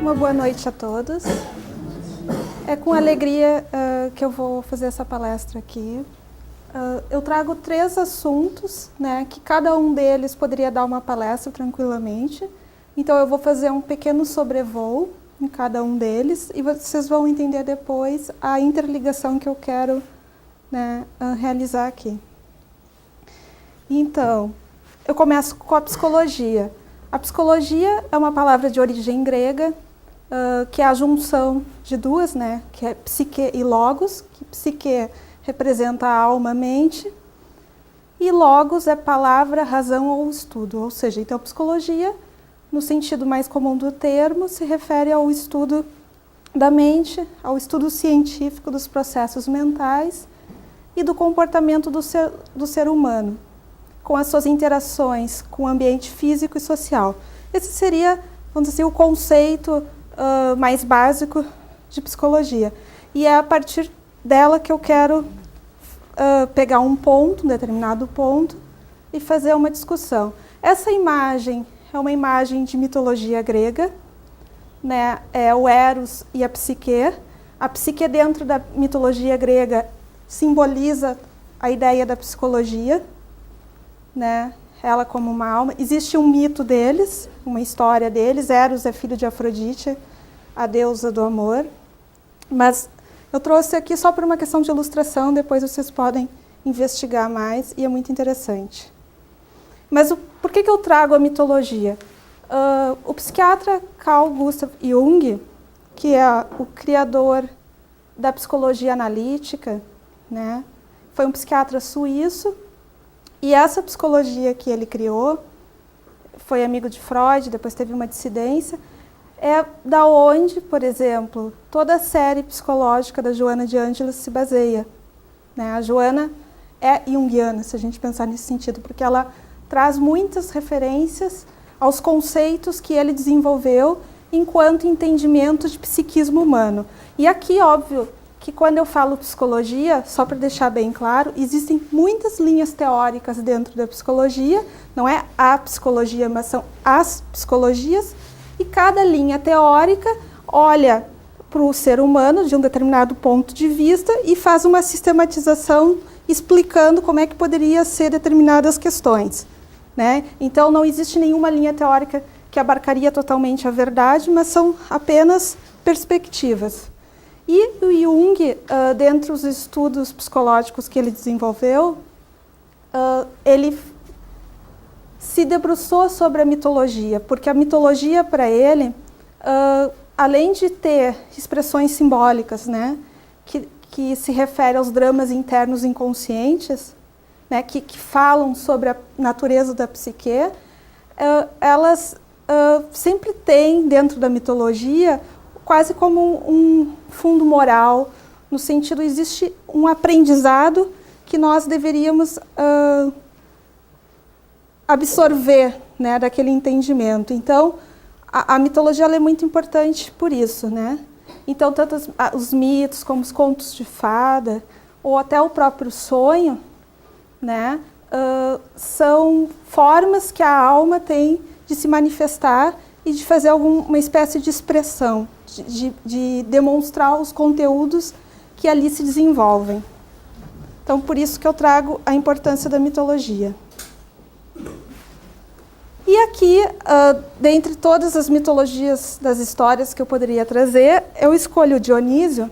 Uma boa noite a todos. É com alegria que eu vou fazer essa palestra aqui. Eu trago 3 assuntos, né, que cada um deles poderia dar uma palestra tranquilamente. Então eu vou fazer um pequeno sobrevoo em cada um deles e vocês vão entender depois a interligação que eu quero, né, realizar aqui. Então, eu começo com a psicologia. A psicologia é uma palavra de origem grega, que é a junção de duas, né, que é psique e logos, que psique representa a alma, a mente, e logos é palavra, razão ou estudo, ou seja, então psicologia, no sentido mais comum do termo, se refere ao estudo da mente, ao estudo científico dos processos mentais e do comportamento do ser humano, com as suas interações com o ambiente físico e social. Esse seria, vamos dizer, o conceito mais básico de psicologia. E é a partir dela que eu quero pegar um determinado ponto, e fazer uma discussão. Essa imagem é uma imagem de mitologia grega, né? É o Eros e a Psique. A Psique, dentro da mitologia grega, simboliza a ideia da psicologia, né? Ela como uma alma. Existe um mito deles, uma história deles. Eros é filho de Afrodite, a deusa do amor. Mas eu trouxe aqui só por uma questão de ilustração, depois vocês podem investigar mais, e é muito interessante. Mas por que eu trago a mitologia? O psiquiatra Carl Gustav Jung, que é o criador da psicologia analítica, né, foi um psiquiatra suíço, e essa psicologia que ele criou, foi amigo de Freud, depois teve uma dissidência, é da onde, por exemplo, toda a série psicológica da Joana de Ângeles se baseia, né? A Joana é junguiana, se a gente pensar nesse sentido, porque ela traz muitas referências aos conceitos que ele desenvolveu enquanto entendimento de psiquismo humano. E aqui, óbvio, que quando eu falo psicologia, só para deixar bem claro, existem muitas linhas teóricas dentro da psicologia, não é a psicologia, mas são as psicologias, e cada linha teórica olha para o ser humano de um determinado ponto de vista e faz uma sistematização explicando como é que poderia ser determinadas questões, né? Então não existe nenhuma linha teórica que abarcaria totalmente a verdade, mas são apenas perspectivas. E o Jung, dentre os estudos psicológicos que ele desenvolveu, ele se debruçou sobre a mitologia, porque a mitologia para ele, além de ter expressões simbólicas, né, que se refere aos dramas internos inconscientes, né, que falam sobre a natureza da psique, elas sempre têm dentro da mitologia quase como um fundo moral, no sentido existe um aprendizado que nós deveríamos absorver, né, daquele entendimento. Então, a mitologia ela é muito importante por isso, né? Então, tanto os mitos como os contos de fada, ou até o próprio sonho, né, são formas que a alma tem de se manifestar e de fazer uma espécie de expressão, de demonstrar os conteúdos que ali se desenvolvem. Então, por isso que eu trago a importância da mitologia. E aqui, dentre todas as mitologias das histórias que eu poderia trazer, eu escolho o Dionísio,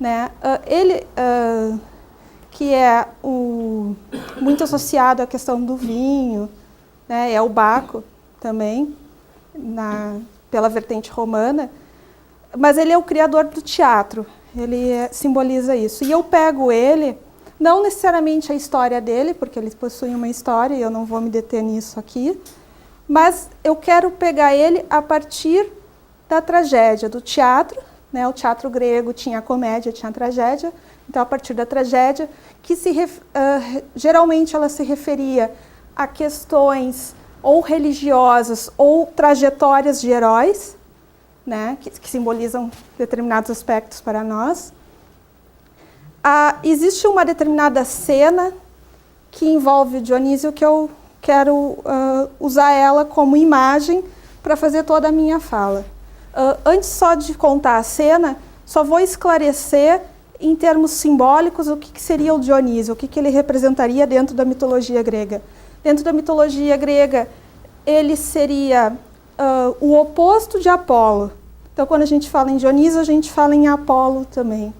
né? Ele, que é muito associado à questão do vinho, né? É o Baco também, pela vertente romana, mas ele é o criador do teatro, ele simboliza isso. E eu pego ele, não necessariamente a história dele, porque ele possui uma história e eu não vou me deter nisso aqui, mas eu quero pegar ele a partir da tragédia, do teatro, né? O teatro grego tinha a comédia, tinha a tragédia, então a partir da tragédia, que geralmente ela se referia a questões ou religiosas ou trajetórias de heróis, né? que simbolizam determinados aspectos para nós. Existe uma determinada cena que envolve o Dionísio que eu quero usar ela como imagem para fazer toda a minha fala. Antes só de contar a cena, só vou esclarecer em termos simbólicos o que seria o Dionísio, o que ele representaria dentro da mitologia grega. Dentro da mitologia grega, ele seria o oposto de Apolo. Então, quando a gente fala em Dionísio, a gente fala em Apolo também.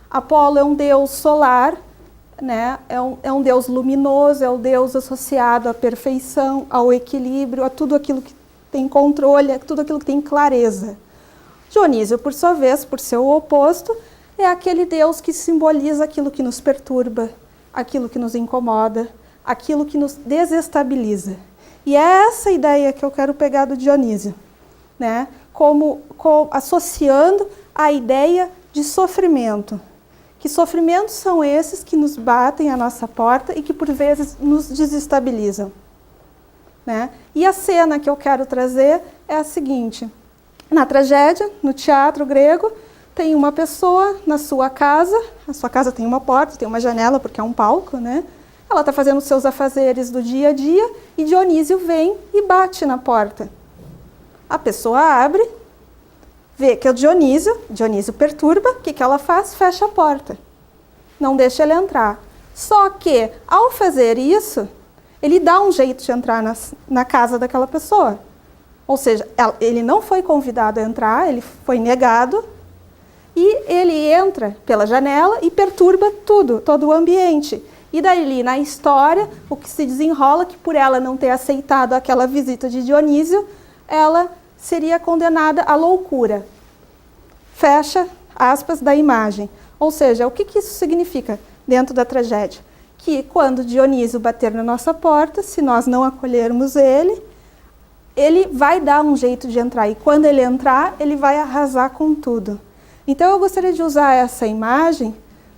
Apolo é um deus solar, né? É um deus luminoso, é o deus associado à perfeição, ao equilíbrio, a tudo aquilo que tem controle, a tudo aquilo que tem clareza. Dionísio, por sua vez, por ser o oposto, é aquele deus que simboliza aquilo que nos perturba, aquilo que nos incomoda, aquilo que nos desestabiliza. E é essa ideia que eu quero pegar do Dionísio, né? Associando a ideia de sofrimento. Que sofrimentos são esses que nos batem à nossa porta e que por vezes nos desestabilizam, né? E a cena que eu quero trazer é a seguinte: na tragédia, no teatro grego, tem uma pessoa na sua casa, a sua casa tem uma porta, tem uma janela porque é um palco, né? Ela está fazendo os seus afazeres do dia a dia e Dionísio vem e bate na porta. A pessoa abre, vê que é o Dionísio perturba, o que ela faz? Fecha a porta, não deixa ele entrar. Só que, ao fazer isso, ele dá um jeito de entrar na casa daquela pessoa. Ou seja, ele não foi convidado a entrar, ele foi negado, e ele entra pela janela e perturba todo o ambiente. E daí, na história, o que se desenrola é que por ela não ter aceitado aquela visita de Dionísio, ela seria condenada à loucura. Fecha aspas da imagem. Ou seja, o que isso significa dentro da tragédia? Que quando Dionísio bater na nossa porta, se nós não acolhermos ele vai dar um jeito de entrar. E quando ele entrar, ele vai arrasar com tudo. Então eu gostaria de usar essa imagem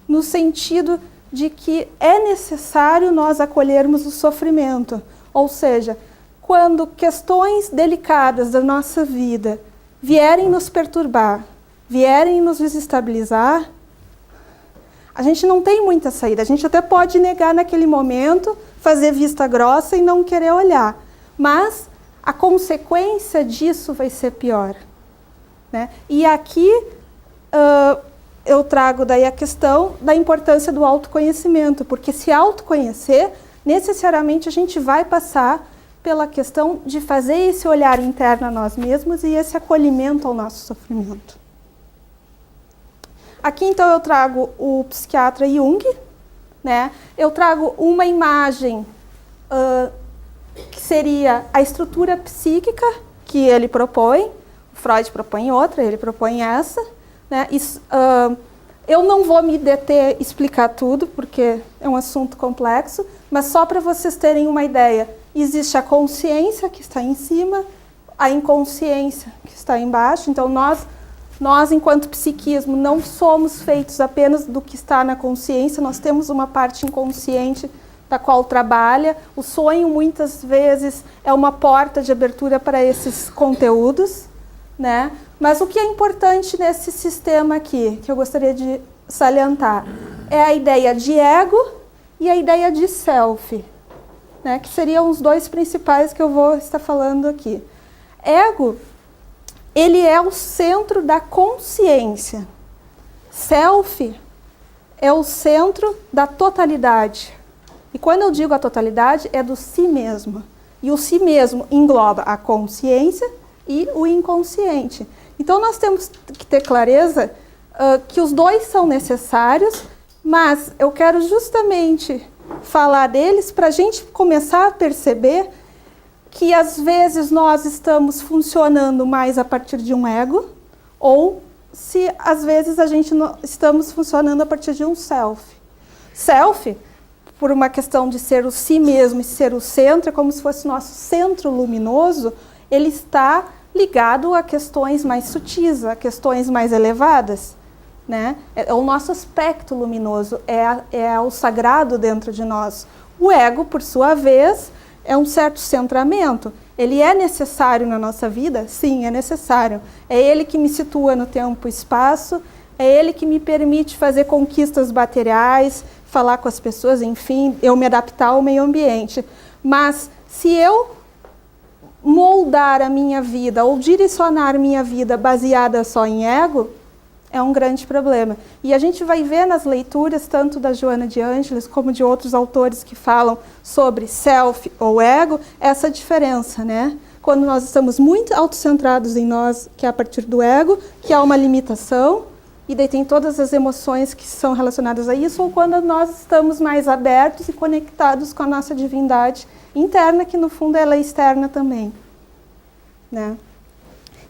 no sentido de que é necessário nós acolhermos o sofrimento. Ou seja, quando questões delicadas da nossa vida vierem nos perturbar, vierem nos desestabilizar, a gente não tem muita saída. A gente até pode negar naquele momento, fazer vista grossa e não querer olhar. Mas a consequência disso vai ser pior, né? E aqui eu trago daí a questão da importância do autoconhecimento, porque se autoconhecer, necessariamente a gente vai passar pela questão de fazer esse olhar interno a nós mesmos e esse acolhimento ao nosso sofrimento. Aqui, então, eu trago o psiquiatra Jung, né? Eu trago uma imagem que seria a estrutura psíquica que ele propõe. O Freud propõe outra, ele propõe essa, né? Eu não vou me deter a explicar tudo, porque é um assunto complexo, mas só para vocês terem uma ideia. Existe a consciência que está em cima, a inconsciência que está embaixo. Então, nós, enquanto psiquismo, não somos feitos apenas do que está na consciência, nós temos uma parte inconsciente da qual trabalha. O sonho, muitas vezes, é uma porta de abertura para esses conteúdos, né? Mas o que é importante nesse sistema aqui, que eu gostaria de salientar, é a ideia de ego e a ideia de self, né? Que seriam os dois principais que eu vou estar falando aqui. Ego, ele é o centro da consciência. Self é o centro da totalidade. E quando eu digo a totalidade, é do si mesmo. E o si mesmo engloba a consciência e o inconsciente. Então, nós temos que ter clareza que os dois são necessários, mas eu quero justamente falar deles para a gente começar a perceber que às vezes nós estamos funcionando mais a partir de um ego, ou se às vezes a gente não estamos funcionando a partir de um self. Self, por uma questão de ser o si mesmo e ser o centro, é como se fosse o nosso centro luminoso, ele está ligado a questões mais sutis, a questões mais elevadas, né? É o nosso aspecto luminoso, é o sagrado dentro de nós. O ego, por sua vez, é um certo centramento. Ele é necessário na nossa vida? Sim, é necessário. É ele que me situa no tempo e espaço, é ele que me permite fazer conquistas materiais, falar com as pessoas, enfim, eu me adaptar ao meio ambiente. Mas se eu moldar a minha vida ou direcionar minha vida baseada só em ego, é um grande problema. E a gente vai ver nas leituras, tanto da Joana de Ângeles, como de outros autores que falam sobre self ou ego, essa diferença, né? Quando nós estamos muito autocentrados em nós, que é a partir do ego, que há uma limitação, e daí tem todas as emoções que são relacionadas a isso, ou quando nós estamos mais abertos e conectados com a nossa divindade interna, que no fundo ela é externa também, né?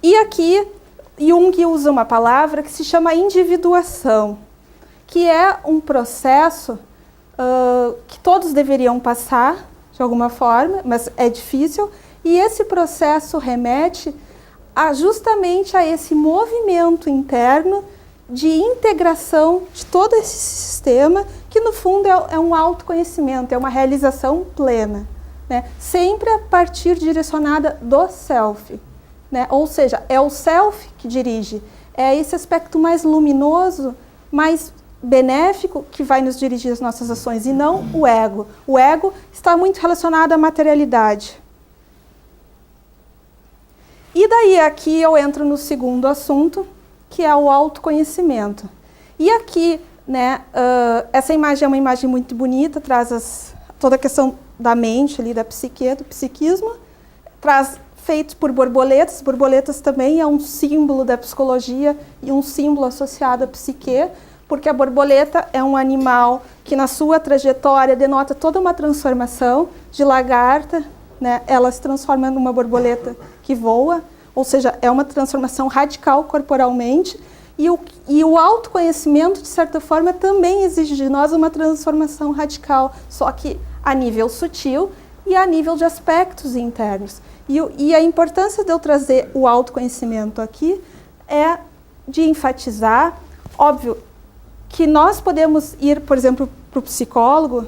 E aqui Jung usa uma palavra que se chama individuação, que é um processo que todos deveriam passar de alguma forma, mas é difícil, e esse processo remete justamente a esse movimento interno de integração de todo esse sistema, que no fundo é um autoconhecimento, é uma realização plena, né? Sempre a partir direcionada do self. Né? Ou seja, é o self que dirige, é esse aspecto mais luminoso, mais benéfico que vai nos dirigir as nossas ações, e não o ego. O ego está muito relacionado à materialidade. E daí aqui eu entro no segundo assunto, que é o autoconhecimento. E aqui, né, essa imagem é uma imagem muito bonita, traz toda a questão da mente, ali, da psique, do psiquismo, traz feitos por borboletas. Borboletas também é um símbolo da psicologia e um símbolo associado à psique, porque a borboleta é um animal que na sua trajetória denota toda uma transformação de lagarta, né? Ela se transforma numa borboleta que voa, ou seja, é uma transformação radical corporalmente, e o autoconhecimento, de certa forma, também exige de nós uma transformação radical, só que a nível sutil e a nível de aspectos internos. E a importância de eu trazer o autoconhecimento aqui é de enfatizar, óbvio, que nós podemos ir, por exemplo, para o psicólogo,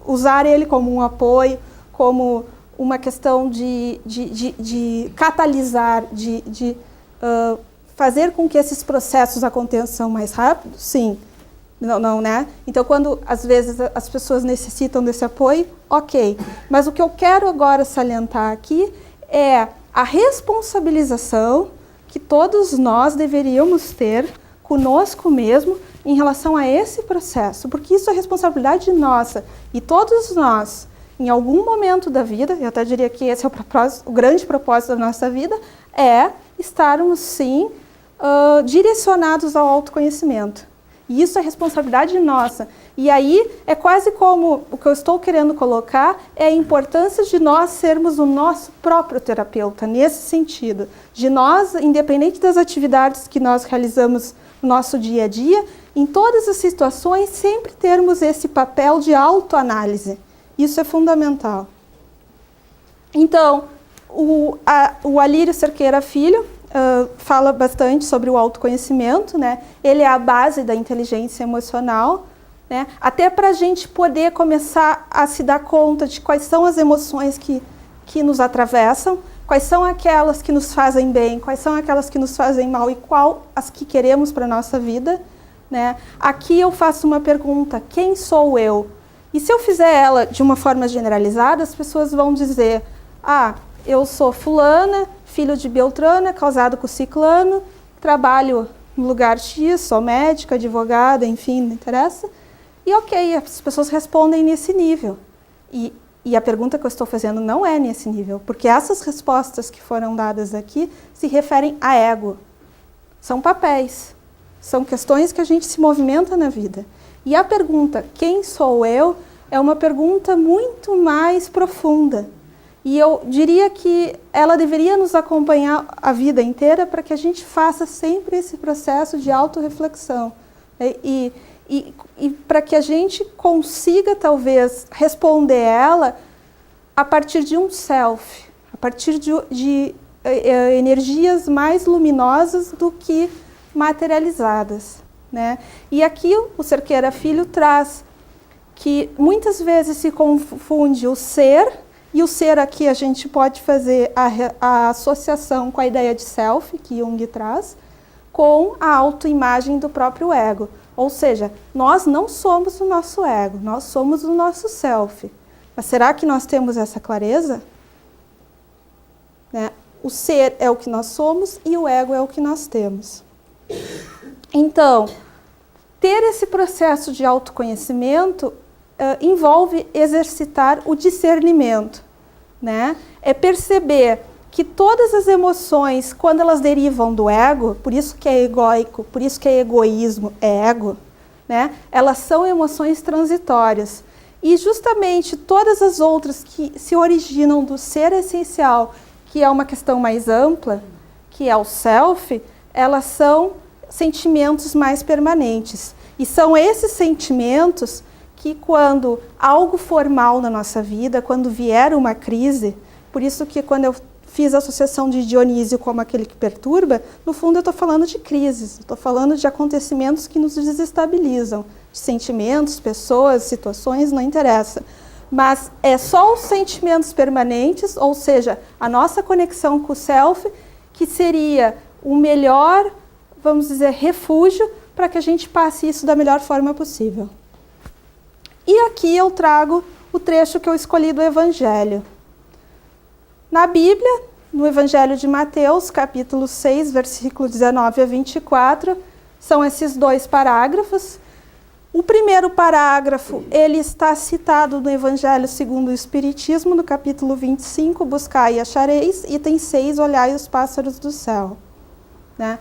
usar ele como um apoio, como uma questão de catalisar, de fazer com que esses processos aconteçam mais rápido, sim. Não, né? Então, quando às vezes as pessoas necessitam desse apoio, ok. Mas o que eu quero agora salientar aqui é a responsabilização que todos nós deveríamos ter conosco mesmo em relação a esse processo, porque isso é responsabilidade nossa, e todos nós, em algum momento da vida, eu até diria que esse é o grande propósito da nossa vida, é estarmos, sim, direcionados ao autoconhecimento. E isso é responsabilidade nossa. E aí é quase como o que eu estou querendo colocar é a importância de nós sermos o nosso próprio terapeuta, nesse sentido. De nós, independente das atividades que nós realizamos no nosso dia a dia, em todas as situações, sempre termos esse papel de autoanálise. Isso é fundamental. Então, o Alírio Cerqueira Filho fala bastante sobre o autoconhecimento, né? Ele é a base da inteligência emocional, né? Até para a gente poder começar a se dar conta de quais são as emoções que nos atravessam, quais são aquelas que nos fazem bem, quais são aquelas que nos fazem mal e qual as que queremos para a nossa vida, né? Aqui eu faço uma pergunta: quem sou eu? E se eu fizer ela de uma forma generalizada, as pessoas vão dizer: ah, eu sou fulana, filho de Beltrana, casado com ciclano, trabalho no lugar X, sou médica, advogada, enfim, não interessa. E ok, as pessoas respondem nesse nível. E a pergunta que eu estou fazendo não é nesse nível, porque essas respostas que foram dadas aqui se referem a ego. São papéis, são questões que a gente se movimenta na vida. E a pergunta, quem sou eu, é uma pergunta muito mais profunda. E eu diria que ela deveria nos acompanhar a vida inteira para que a gente faça sempre esse processo de autorreflexão. E para que a gente consiga, talvez, responder ela a partir de um self, a partir de energias mais luminosas do que materializadas, né? E aqui o Cerqueira Filho traz que muitas vezes se confunde o ser, e o ser aqui a gente pode fazer a associação com a ideia de self, que Jung traz, com a autoimagem do próprio ego. Ou seja, nós não somos o nosso ego, nós somos o nosso self. Mas será que nós temos essa clareza? né? O ser é o que nós somos e o ego é o que nós temos. Então, ter esse processo de autoconhecimento envolve exercitar o discernimento, né? É perceber que todas as emoções, quando elas derivam do ego, por isso que é egóico, por isso que é egoísmo, é ego, né? Elas são emoções transitórias. E justamente todas as outras que se originam do ser essencial, que é uma questão mais ampla, que é o self, elas são sentimentos mais permanentes. E são esses sentimentos que, quando algo for mal na nossa vida, quando vier uma crise, por isso que quando eu fiz a associação de Dionísio como aquele que perturba, no fundo eu estou falando de crises, estou falando de acontecimentos que nos desestabilizam, de sentimentos, pessoas, situações, não interessa. Mas é só os sentimentos permanentes, ou seja, a nossa conexão com o self, que seria o melhor, vamos dizer, refúgio para que a gente passe isso da melhor forma possível. E aqui eu trago o trecho que eu escolhi do Evangelho. Na Bíblia, no Evangelho de Mateus, capítulo 6, versículo 19 a 24, são esses 2 parágrafos. O primeiro parágrafo, ele está citado no Evangelho segundo o Espiritismo, no capítulo 25, buscai e achareis, item 6, olhai os pássaros do céu. Né?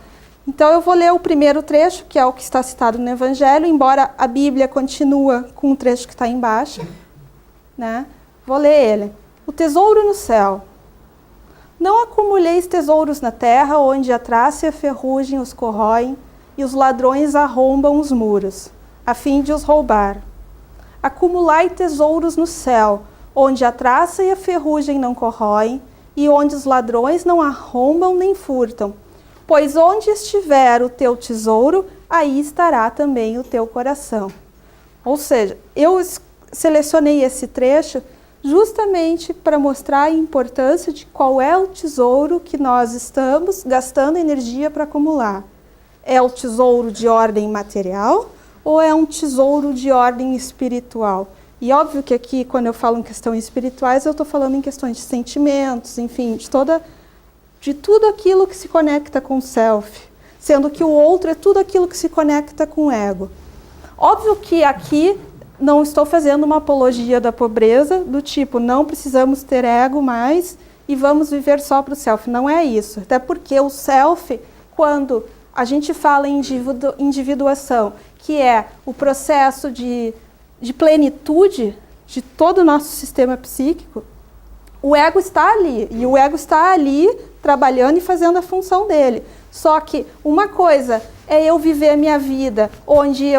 Então eu vou ler o primeiro trecho, que é o que está citado no Evangelho, embora a Bíblia continua com o trecho que está embaixo. Né? Vou ler ele. O tesouro no céu. Não acumuleis tesouros na terra, onde a traça e a ferrugem os corroem, e os ladrões arrombam os muros, a fim de os roubar. Acumulai tesouros no céu, onde a traça e a ferrugem não corroem, e onde os ladrões não arrombam nem furtam. Pois onde estiver o teu tesouro, aí estará também o teu coração. Ou seja, eu selecionei esse trecho justamente para mostrar a importância de qual é o tesouro que nós estamos gastando energia para acumular. É o tesouro de ordem material ou é um tesouro de ordem espiritual? E óbvio que aqui, quando eu falo em questões espirituais, eu estou falando em questões de sentimentos, enfim, de tudo aquilo que se conecta com o self, sendo que o outro é tudo aquilo que se conecta com o ego. Óbvio que aqui não estou fazendo uma apologia da pobreza, do tipo, não precisamos ter ego mais e vamos viver só para o self. Não é isso. Até porque o self, quando a gente fala em individuação, que é o processo de plenitude de todo o nosso sistema psíquico, o ego está ali. E o ego está ali trabalhando e fazendo a função dele. Só que uma coisa é eu viver a minha vida onde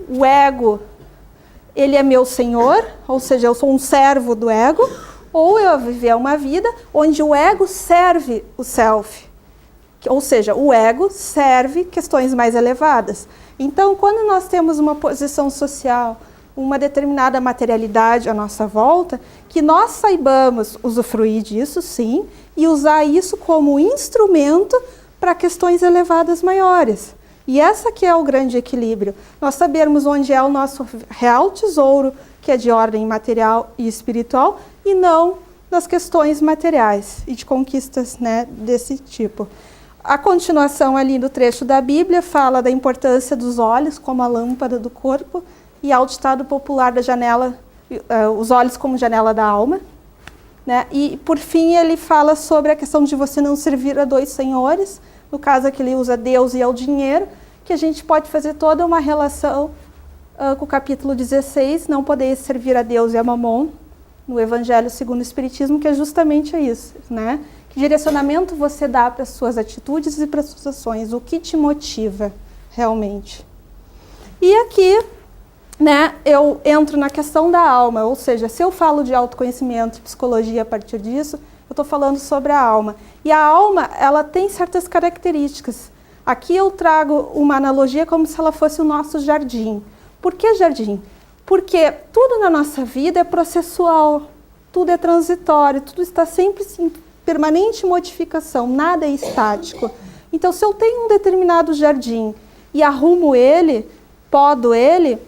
o ego, ele é meu senhor, ou seja, eu sou um servo do ego, ou eu viver uma vida onde o ego serve o self, ou seja, o ego serve questões mais elevadas. Então, quando nós temos uma posição social, uma determinada materialidade à nossa volta, que nós saibamos usufruir disso, sim, e usar isso como instrumento para questões elevadas maiores. E essa que é o grande equilíbrio. Nós sabermos onde é o nosso real tesouro, que é de ordem material e espiritual, e não nas questões materiais e de conquistas, né, desse tipo. A continuação ali do trecho da Bíblia fala da importância dos olhos como a lâmpada do corpo e ao ditado popular da janela, os olhos como janela da alma. Né? E, por fim, ele fala sobre a questão de você não servir a 2 senhores, no caso aqui ele usa Deus e ao dinheiro, que a gente pode fazer toda uma relação com o capítulo 16, não poder servir a Deus e a Mamon, no Evangelho segundo o Espiritismo, que é justamente isso, né? Que direcionamento você dá para as suas atitudes e para as suas ações, o que te motiva realmente. E aqui, né, eu entro na questão da alma, ou seja, se eu falo de autoconhecimento e psicologia a partir disso, eu estou falando sobre a alma. E a alma, ela tem certas características. Aqui eu trago uma analogia como se ela fosse o nosso jardim. Por que jardim? Porque tudo na nossa vida é processual, tudo é transitório, tudo está sempre em permanente modificação, nada é estático. Então, se eu tenho um determinado jardim e arrumo ele, podo ele,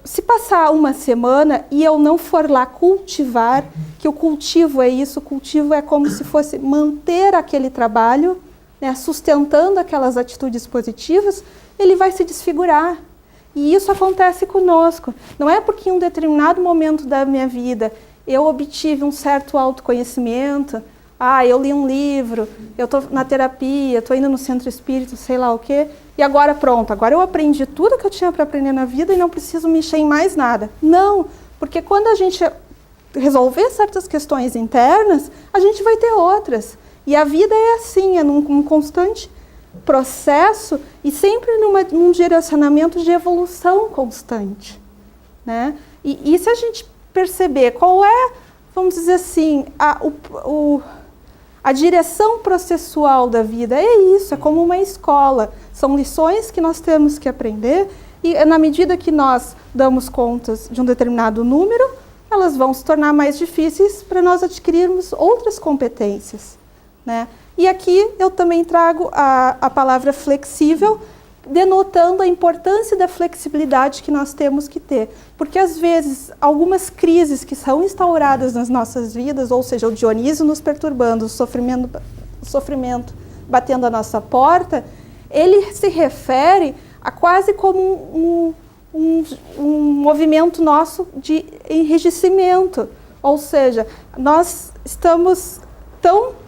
se passar uma semana e eu não for lá cultivar, que o cultivo é isso, o cultivo é como se fosse manter aquele trabalho, né, sustentando aquelas atitudes positivas, ele vai se desfigurar. E isso acontece conosco. Não é porque em um determinado momento da minha vida eu obtive um certo autoconhecimento, eu li um livro, eu estou na terapia, estou indo no centro espírita, sei lá o quê, e agora pronto, agora eu aprendi tudo que eu tinha para aprender na vida e não preciso mexer em mais nada. Não, porque quando a gente resolver certas questões internas, a gente vai ter outras. E a vida é assim, é num constante processo e sempre num direcionamento de evolução constante, né? E se a gente perceber qual é, vamos dizer assim, a direção processual da vida, é isso, é como uma escola. São lições que nós temos que aprender e na medida que nós damos contas de um determinado número, elas vão se tornar mais difíceis para nós adquirirmos outras competências, né? E aqui eu também trago a palavra flexível, denotando a importância da flexibilidade que nós temos que ter. Porque, às vezes, algumas crises que são instauradas nas nossas vidas, ou seja, o Dionísio nos perturbando, o sofrimento batendo a nossa porta, ele se refere a quase como um movimento nosso de enrijecimento. Ou seja, nós estamos tão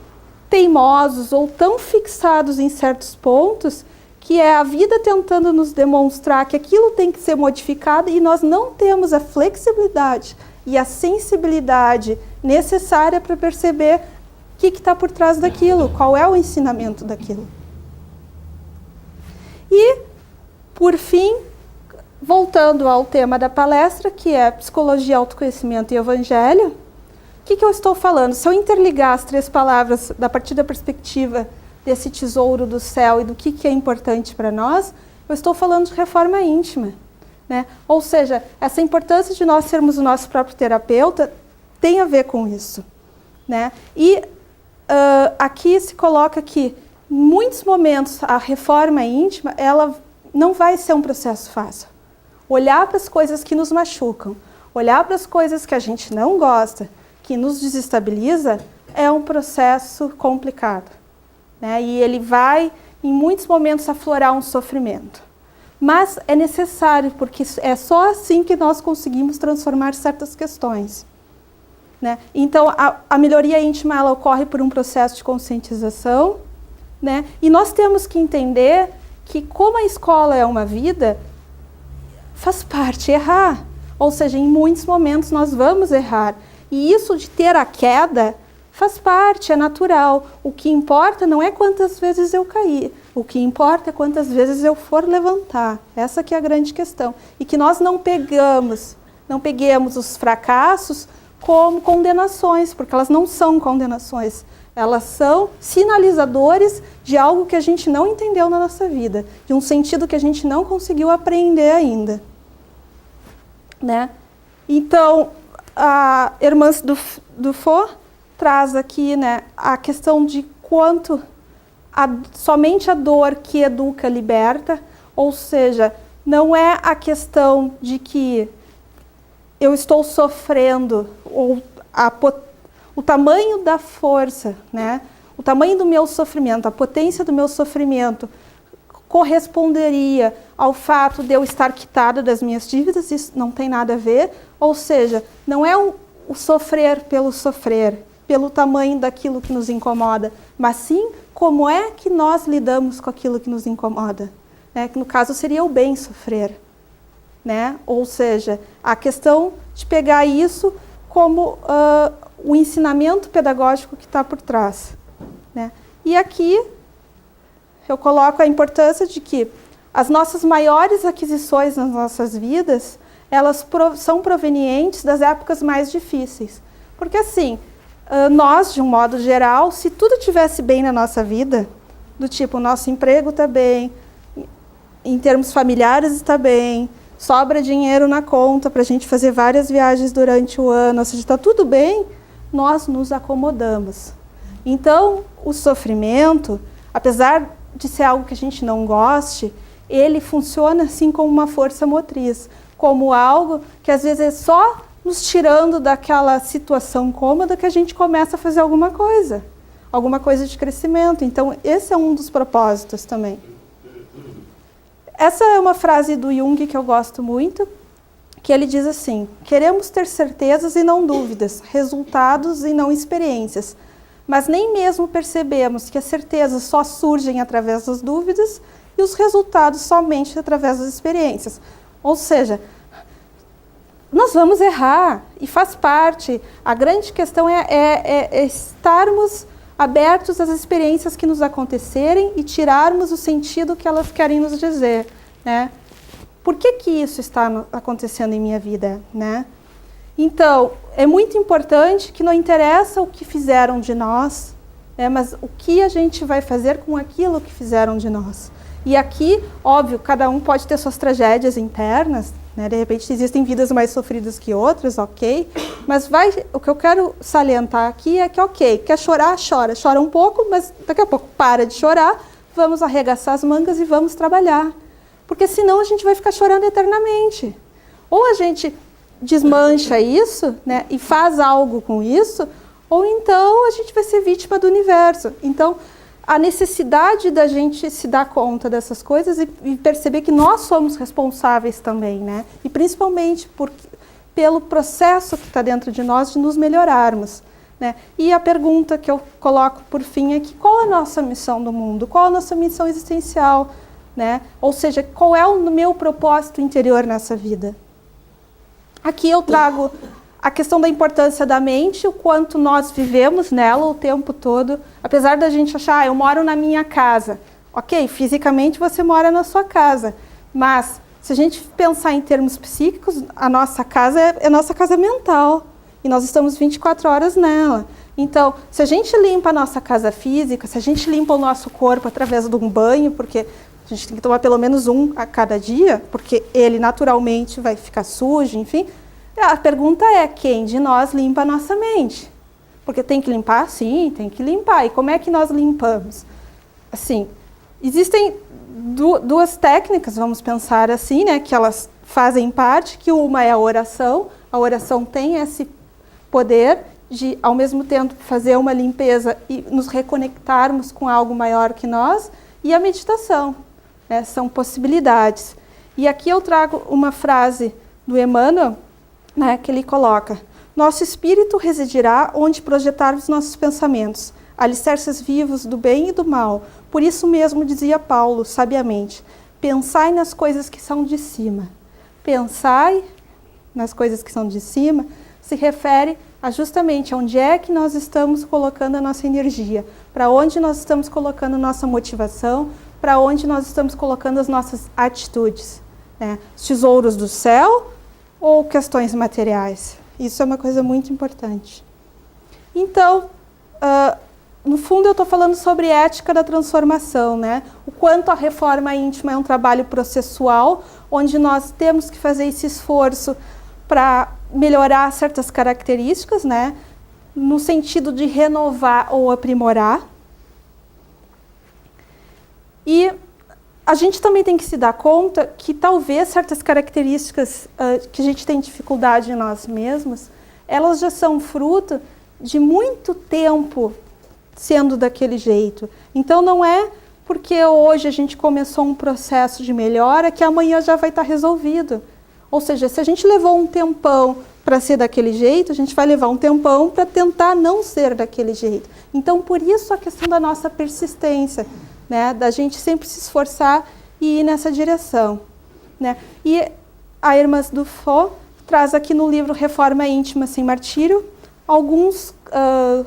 teimosos ou tão fixados em certos pontos que é a vida tentando nos demonstrar que aquilo tem que ser modificado e nós não temos a flexibilidade e a sensibilidade necessária para perceber o que está por trás daquilo, qual é o ensinamento daquilo. E, por fim, voltando ao tema da palestra, que é Psicologia, Autoconhecimento e Evangelho, o que eu estou falando? Se eu interligar as três palavras a partir da perspectiva desse tesouro do céu e do que é importante para nós, eu estou falando de reforma íntima, né? Ou seja, essa importância de nós sermos o nosso próprio terapeuta tem a ver com isso, né? E aqui se coloca que, em muitos momentos, a reforma íntima, ela não vai ser um processo fácil. Olhar para as coisas que nos machucam, olhar para as coisas que a gente não gosta, que nos desestabiliza, é um processo complicado, né? E ele vai, em muitos momentos, aflorar um sofrimento. Mas é necessário, porque é só assim que nós conseguimos transformar certas questões, né? Então, a melhoria íntima ela ocorre por um processo de conscientização, né? E nós temos que entender que, como a escola é uma vida, faz parte errar. Ou seja, em muitos momentos nós vamos errar. E isso de ter a queda faz parte, é natural. O que importa não é quantas vezes eu caí. O que importa é quantas vezes eu for levantar. Essa que é a grande questão. E que nós não peguemos os fracassos como condenações, porque elas não são condenações. Elas são sinalizadores de algo que a gente não entendeu na nossa vida, de um sentido que a gente não conseguiu aprender ainda, né? Então, a Hermance Dufour traz aqui, né, a questão de quanto somente a dor que educa liberta, ou seja, não é a questão de que eu estou sofrendo, ou o tamanho da força, né, o tamanho do meu sofrimento, a potência do meu sofrimento corresponderia ao fato de eu estar quitada das minhas dívidas, isso não tem nada a ver, ou seja, não é o sofrer, pelo tamanho daquilo que nos incomoda, mas sim como é que nós lidamos com aquilo que nos incomoda, né? Que no caso seria o bem sofrer, né? Ou seja, a questão de pegar isso como o ensinamento pedagógico que está por trás, né? E aqui eu coloco a importância de que as nossas maiores aquisições nas nossas vidas, elas são provenientes das épocas mais difíceis. Porque assim, nós, de um modo geral, se tudo estivesse bem na nossa vida, do tipo, o nosso emprego está bem, em termos familiares está bem, sobra dinheiro na conta para a gente fazer várias viagens durante o ano, ou seja, está tudo bem, nós nos acomodamos. Então, o sofrimento, apesar de ser algo que a gente não goste, ele funciona assim como uma força motriz. como algo que às vezes é só nos tirando daquela situação cômoda que a gente começa a fazer alguma coisa de crescimento. Então, esse é um dos propósitos também. Essa é uma frase do Jung que eu gosto muito, que ele diz assim: queremos ter certezas e não dúvidas, resultados e não experiências, mas nem mesmo percebemos que as certezas só surgem através das dúvidas e os resultados somente através das experiências. Ou seja, nós vamos errar e faz parte. A grande questão é estarmos abertos às experiências que nos acontecerem e tirarmos o sentido que elas querem nos dizer, né? Por que isso está acontecendo em minha vida, né? Então, é muito importante que não interessa o que fizeram de nós, né, mas o que a gente vai fazer com aquilo que fizeram de nós. E aqui, óbvio, cada um pode ter suas tragédias internas, né? De repente existem vidas mais sofridas que outras, ok, mas o que eu quero salientar aqui é que, ok, quer chorar, chora um pouco, mas daqui a pouco para de chorar, vamos arregaçar as mangas e vamos trabalhar, porque senão a gente vai ficar chorando eternamente. Ou a gente desmancha isso, né, e faz algo com isso, ou então a gente vai ser vítima do universo. Então, a necessidade da gente se dar conta dessas coisas e perceber que nós somos responsáveis também, né? E principalmente pelo processo que está dentro de nós de nos melhorarmos, né? E a pergunta que eu coloco por fim é que qual a nossa missão do mundo? Qual a nossa missão existencial, né? Ou seja, qual é o meu propósito interior nessa vida? Aqui eu trago a questão da importância da mente, o quanto nós vivemos nela o tempo todo. Apesar da gente achar, eu moro na minha casa. Ok, fisicamente você mora na sua casa. Mas, se a gente pensar em termos psíquicos, a nossa casa é a nossa casa mental. E nós estamos 24 horas nela. Então, se a gente limpa a nossa casa física, se a gente limpa o nosso corpo através de um banho, porque a gente tem que tomar pelo menos um a cada dia, porque ele naturalmente vai ficar sujo, enfim. A pergunta é, quem de nós limpa a nossa mente? Porque tem que limpar? Sim, tem que limpar. E como é que nós limpamos? Assim, existem duas técnicas, vamos pensar assim, né, que elas fazem parte, que uma é a oração. A oração tem esse poder de, ao mesmo tempo, fazer uma limpeza e nos reconectarmos com algo maior que nós. E a meditação, né, são possibilidades. E aqui eu trago uma frase do Emmanuel, né, que ele coloca: nosso espírito residirá onde projetar os nossos pensamentos, alicerces vivos do bem e do mal. Por isso mesmo dizia Paulo, sabiamente, pensai nas coisas que são de cima. Pensai nas coisas que são de cima se refere a justamente onde é que nós estamos colocando a nossa energia, para onde nós estamos colocando nossa motivação, para onde nós estamos colocando as nossas atitudes, né? Os tesouros do céu ou questões materiais. Isso é uma coisa muito importante. Então, no fundo eu estou falando sobre ética da transformação, né? O quanto a reforma íntima é um trabalho processual, onde nós temos que fazer esse esforço para melhorar certas características, né? No sentido de renovar ou aprimorar. E a gente também tem que se dar conta que talvez certas características que a gente tem dificuldade em nós mesmos, elas já são fruto de muito tempo sendo daquele jeito. Então não é porque hoje a gente começou um processo de melhora que amanhã já vai estar resolvido. Ou seja, se a gente levou um tempão para ser daquele jeito, a gente vai levar um tempão para tentar não ser daquele jeito. Então por isso a questão da nossa persistência, né, da gente sempre se esforçar e ir nessa direção, né? E a Hermance Dufaux traz aqui no livro Reforma Íntima Sem Martírio alguns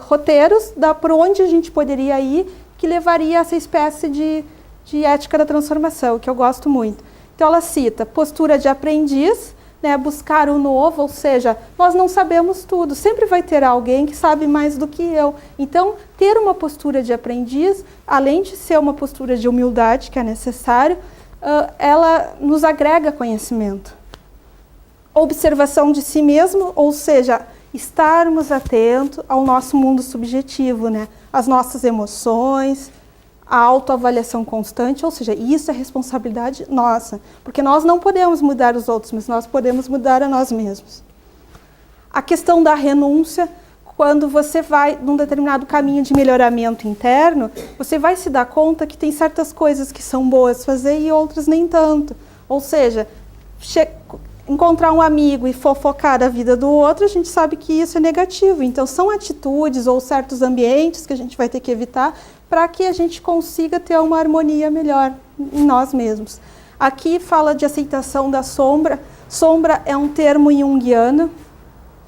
roteiros por onde a gente poderia ir que levaria a essa espécie de ética da transformação, que eu gosto muito. Então ela cita postura de aprendiz, né, buscar o novo, ou seja, nós não sabemos tudo, sempre vai ter alguém que sabe mais do que eu. Então, ter uma postura de aprendiz, além de ser uma postura de humildade, que é necessário, ela nos agrega conhecimento. Observação de si mesmo, ou seja, estarmos atentos ao nosso mundo subjetivo, né, as nossas emoções, a autoavaliação constante, ou seja, isso é responsabilidade nossa, porque nós não podemos mudar os outros, mas nós podemos mudar a nós mesmos. A questão da renúncia, quando você vai num determinado caminho de melhoramento interno, você vai se dar conta que tem certas coisas que são boas fazer e outras nem tanto. Ou seja, encontrar um amigo e fofocar da vida do outro, a gente sabe que isso é negativo. Então, são atitudes ou certos ambientes que a gente vai ter que evitar para que a gente consiga ter uma harmonia melhor em nós mesmos. Aqui fala de aceitação da sombra. Sombra é um termo junguiano,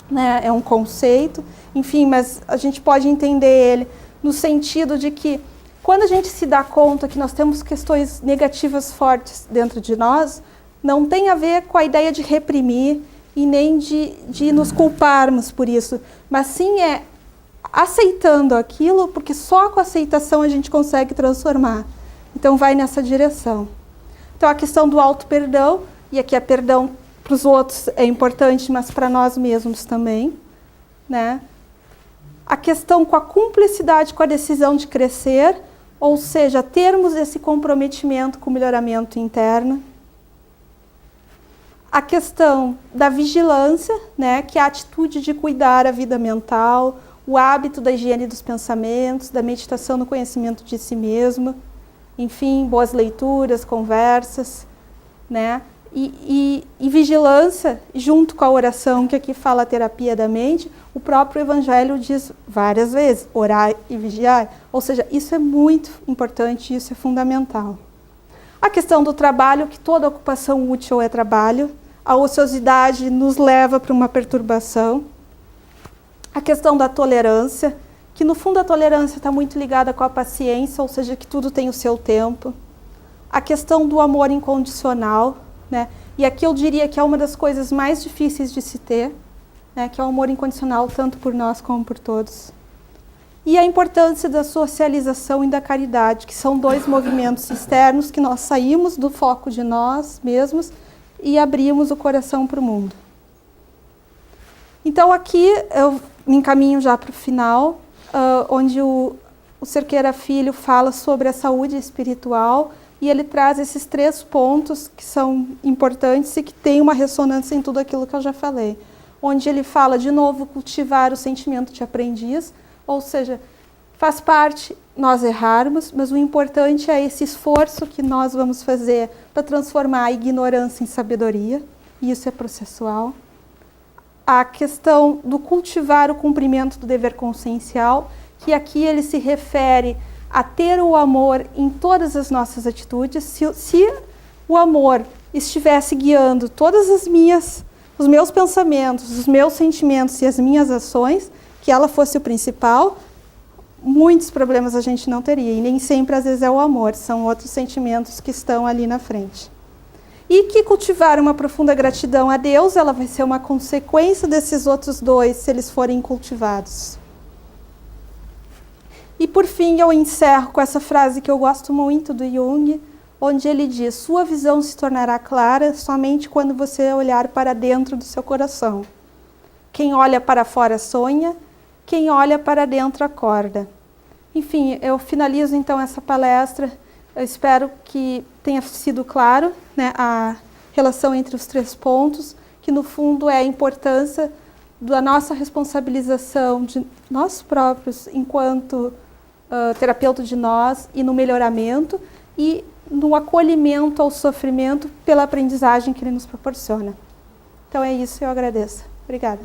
né? É um conceito, enfim, mas a gente pode entender ele no sentido de que quando a gente se dá conta que nós temos questões negativas fortes dentro de nós, não tem a ver com a ideia de reprimir e nem de nos culparmos por isso, mas sim é aceitando aquilo, porque só com a aceitação a gente consegue transformar. Então vai nessa direção. Então a questão do auto-perdão, e aqui é perdão para os outros é importante, mas para nós mesmos também, né? A questão com a cumplicidade com a decisão de crescer, ou seja, termos esse comprometimento com o melhoramento interno. A questão da vigilância, né, que é a atitude de cuidar a vida mental, o hábito da higiene dos pensamentos, da meditação no conhecimento de si mesmo, enfim, boas leituras, conversas, né? E vigilância, junto com a oração, que aqui fala a terapia da mente, o próprio Evangelho diz várias vezes, orar e vigiar. Ou seja, isso é muito importante, isso é fundamental. A questão do trabalho, que toda ocupação útil é trabalho. A ociosidade nos leva para uma perturbação. A questão da tolerância, que no fundo a tolerância está muito ligada com a paciência, ou seja, que tudo tem o seu tempo. A questão do amor incondicional, né? E aqui eu diria que é uma das coisas mais difíceis de se ter, né? Que é o amor incondicional tanto por nós como por todos. E a importância da socialização e da caridade, que são dois movimentos externos que nós saímos do foco de nós mesmos e abrimos o coração para o mundo. Então aqui eu me encaminho já para o final, onde o Cerqueira Filho fala sobre a saúde espiritual e ele traz esses 3 pontos que são importantes e que têm uma ressonância em tudo aquilo que eu já falei. Onde ele fala, de novo, cultivar o sentimento de aprendiz, ou seja, faz parte nós errarmos, mas o importante é esse esforço que nós vamos fazer para transformar a ignorância em sabedoria, e isso é processual. A questão do cultivar o cumprimento do dever consciencial, que aqui ele se refere a ter o amor em todas as nossas atitudes. Se o amor estivesse guiando todas os meus pensamentos, os meus sentimentos e as minhas ações, que ela fosse o principal, muitos problemas a gente não teria. E nem sempre, às vezes, é o amor, são outros sentimentos que estão ali na frente. E que cultivar uma profunda gratidão a Deus, ela vai ser uma consequência desses outros 2, se eles forem cultivados. E por fim, eu encerro com essa frase que eu gosto muito do Jung, onde ele diz: sua visão se tornará clara somente quando você olhar para dentro do seu coração. Quem olha para fora sonha, quem olha para dentro acorda. Enfim, eu finalizo então essa palestra. Eu espero que tenha sido claro, né, a relação entre os 3 pontos, que no fundo é a importância da nossa responsabilização de nós próprios enquanto terapeuta de nós e no melhoramento e no acolhimento ao sofrimento pela aprendizagem que ele nos proporciona. Então é isso, eu agradeço. Obrigada.